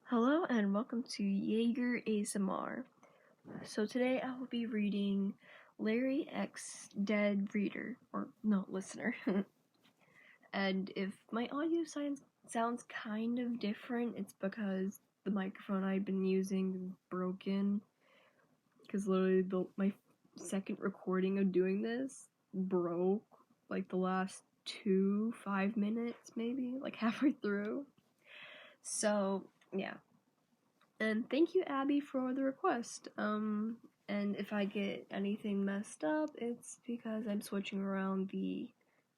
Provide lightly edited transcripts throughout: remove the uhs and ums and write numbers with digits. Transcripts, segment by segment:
Hello and welcome to Jaeger ASMR. So today I will be reading Larry X Dead Reader, or no, Listener. And if my audio sounds kind of different, it's because the microphone I've been using is broken. Because literally my second recording of doing this broke like the last 5 minutes maybe, like halfway through. So yeah. And thank you, Abby, for the request. And if I get anything messed up, it's because I'm switching around the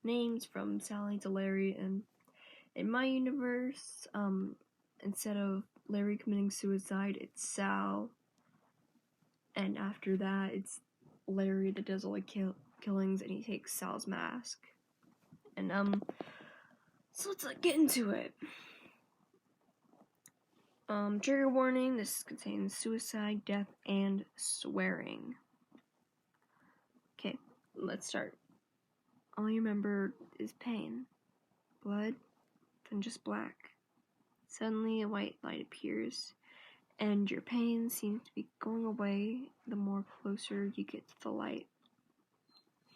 names from Sally to Larry, and in my universe, instead of Larry committing suicide, it's Sal, and after that, it's Larry that does all the killings, and he takes Sal's mask. And, so let's get into it. Trigger warning, this contains suicide, death, and swearing. Okay, let's start. All you remember is pain, blood, then just black. Suddenly a white light appears, and your pain seems to be going away the more closer you get to the light.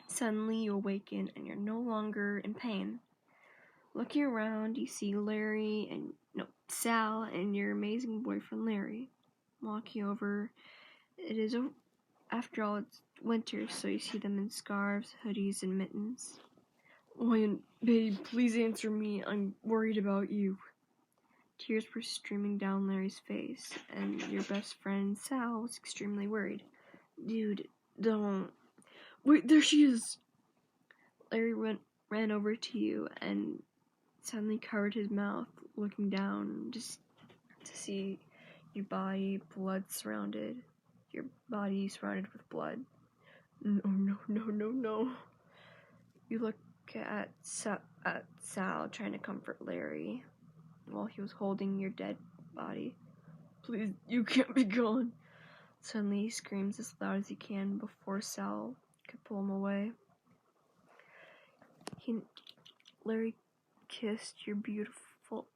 Suddenly you awaken and you're no longer in pain. Looking around, you see Sal and your amazing boyfriend Larry walking over. After all, it's winter, so you see them in scarves, hoodies, and mittens. "Wayne, babe, please answer me. I'm worried about you." Tears were streaming down Larry's face, and your best friend Sal was extremely worried. "Dude, don't. Wait, there she is!" Larry ran over to you and suddenly covered his mouth, looking down just to see your body surrounded with blood. No. You look at Sal trying to comfort Larry while he was holding your dead body. "Please, you can't be gone." Suddenly he screams as loud as he can before Sal could pull him away. Larry kissed your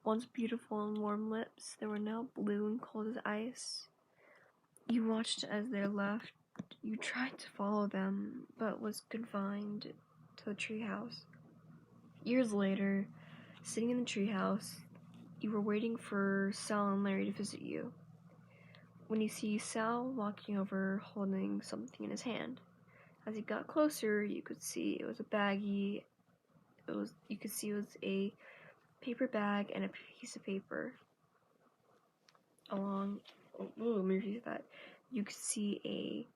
once beautiful and warm lips that were now blue and cold as ice. You watched as they left. You tried to follow them, but was confined to the treehouse. Years later, sitting in the treehouse, you were waiting for Sal and Larry to visit you. When you see Sal walking over holding something in his hand. As he got closer, you could see it was a baggie. You could see it was a paper bag and a piece of paper. Let me repeat that. You could see a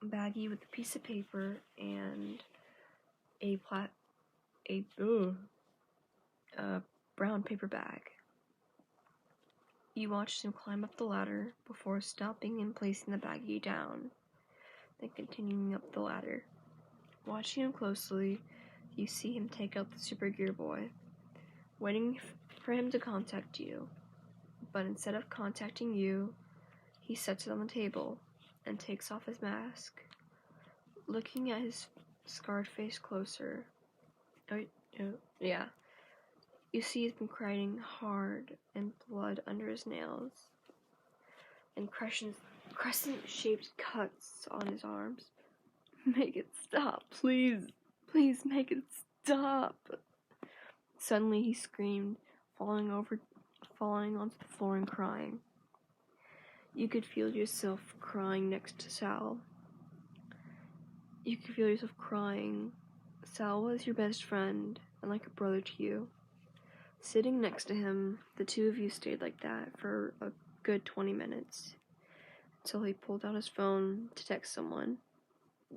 baggie with a piece of paper and a brown paper bag. You watched him climb up the ladder before stopping and placing the baggie down, then continuing up the ladder. Watching him closely, you see him take out the Super Gear Boy, waiting for him to contact you. But instead of contacting you, he sets it on the table and takes off his mask. Looking at his scarred face closer, you see he's been crying hard and blood under his nails and crescent-shaped cuts on his arms. "Make it stop, please. Please make it stop." Suddenly he screamed, falling onto the floor and crying. You could feel yourself crying next to Sal. You could feel yourself crying. Sal was your best friend and like a brother to you. Sitting next to him, the two of you stayed like that for a good 20 minutes, until he pulled out his phone to text someone.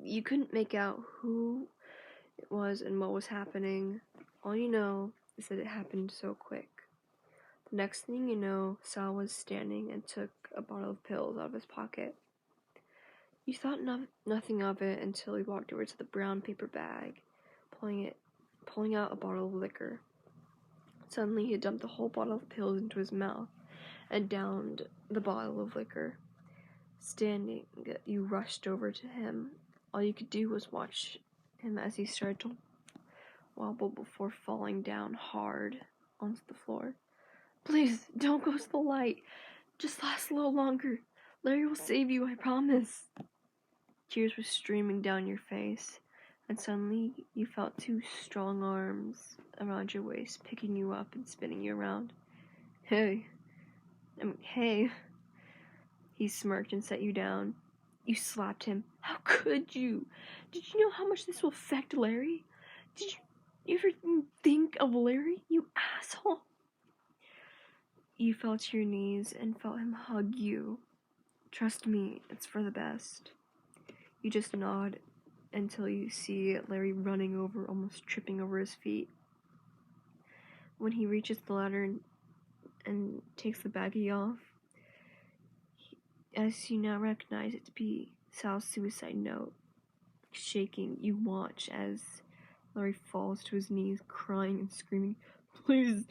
You couldn't make out who it was and what was happening. All you know is that it happened so quick. The next thing you know, Sal was standing and took a bottle of pills out of his pocket. You thought nothing of it until he walked over to the brown paper bag, pulling out a bottle of liquor. Suddenly he dumped the whole bottle of pills into his mouth and downed the bottle of liquor. Standing, you rushed over to him. All you could do was watch him as he started to wobble before falling down hard onto the floor. Please, don't go to the light. Just last a little longer. Larry will save you, I promise. Tears were streaming down your face, and suddenly you felt two strong arms around your waist, picking you up and spinning you around. Hey. He smirked and set you down. You slapped him. How could you? Did you know how much this will affect Larry? Did you ever think of Larry, you asshole? You fell to your knees and felt him hug you. Trust me, it's for the best. You just nod until you see Larry running over, almost tripping over his feet. When he reaches the ladder and takes the baggie off, as you now recognize it to be Sal's suicide note, shaking, you watch as Larry falls to his knees, crying and screaming, Please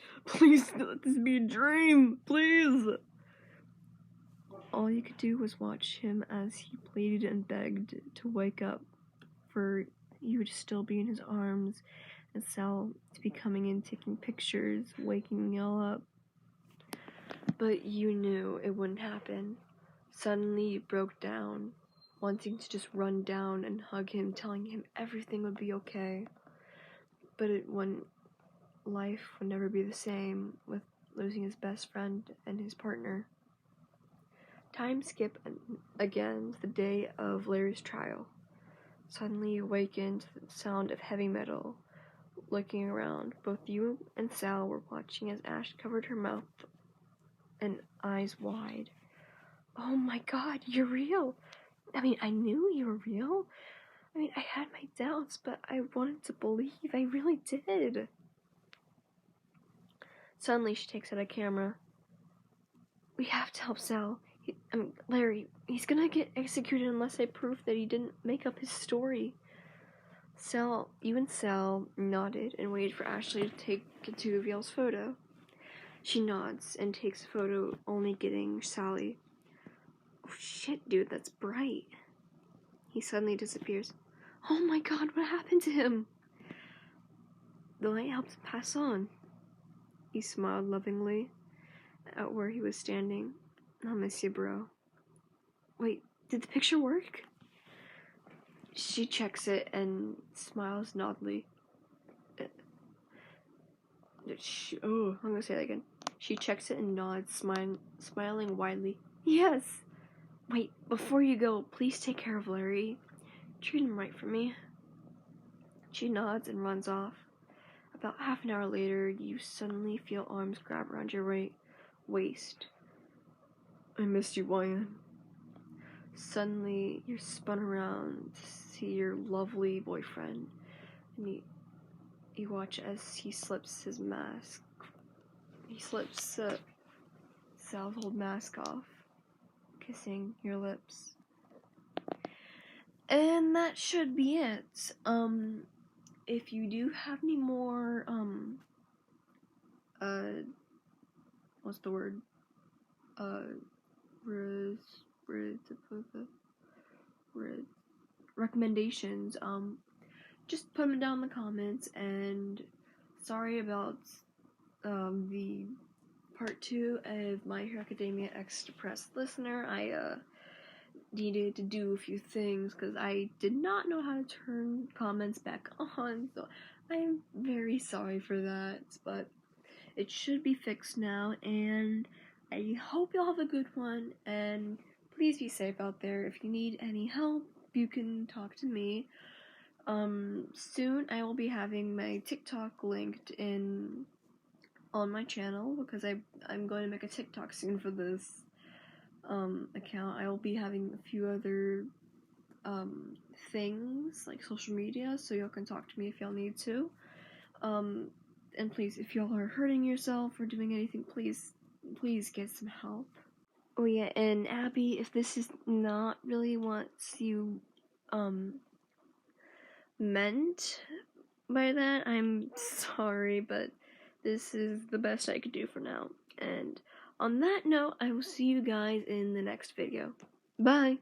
let this be a dream, please! All you could do was watch him as he pleaded and begged to wake up, for you to still be in his arms, and Sal to be coming in, taking pictures, waking you all up. But you knew it wouldn't happen. Suddenly you broke down, wanting to just run down and hug him, telling him everything would be okay. But life would never be the same with losing his best friend and his partner. Time skip again to the day of Larry's trial. Suddenly you awakened to the sound of heavy metal. Looking around, both you and Sal were watching as Ash covered her mouth and eyes wide. Oh my God, you're real. I mean, I knew you were real. I mean, I had my doubts, but I wanted to believe. I really did. Suddenly she takes out a camera. We have to help Sal. Larry, he's gonna get executed unless I prove that he didn't make up his story. You and Sal nodded and waited for Ashley to reveal his photo. She nods and takes a photo, only getting Sally. Oh shit, dude, that's bright. He suddenly disappears. Oh my God, what happened to him? The light helped him pass on. He smiled lovingly at where he was standing. I'll miss you, bro. Wait, did the picture work? She checks it and smiles noddly. I'm gonna say that again. She checks it and nods, smiling widely. Yes! Wait, before you go, please take care of Larry. Treat him right for me. She nods and runs off. About half an hour later, you suddenly feel arms grab around your right waist. I missed you, Wyan. Suddenly, you're spun around to see your lovely boyfriend, and you watch as he slips his mask. He slips Sal's old mask off, kissing your lips. And that should be it. If you do have any more, what's the word? Recommendations, just put them down in the comments. And sorry about the part 2 of My Hero Academia X Depressed Listener. I needed to do a few things because I did not know how to turn comments back on, so I'm very sorry for that, but it should be fixed now, and I hope y'all have a good one, and please be safe out there. If you need any help, you can talk to me. Soon I will be having my TikTok linked on my channel, because I'm going to make a TikTok soon for this account. I will be having a few other things like social media, so y'all can talk to me if y'all need to. And please, if y'all are hurting yourself or doing anything, please get some help. Oh yeah, and Abby, if this is not really what you meant by that, I'm sorry, but this is the best I could do for now. And on that note, I will see you guys in the next video. Bye!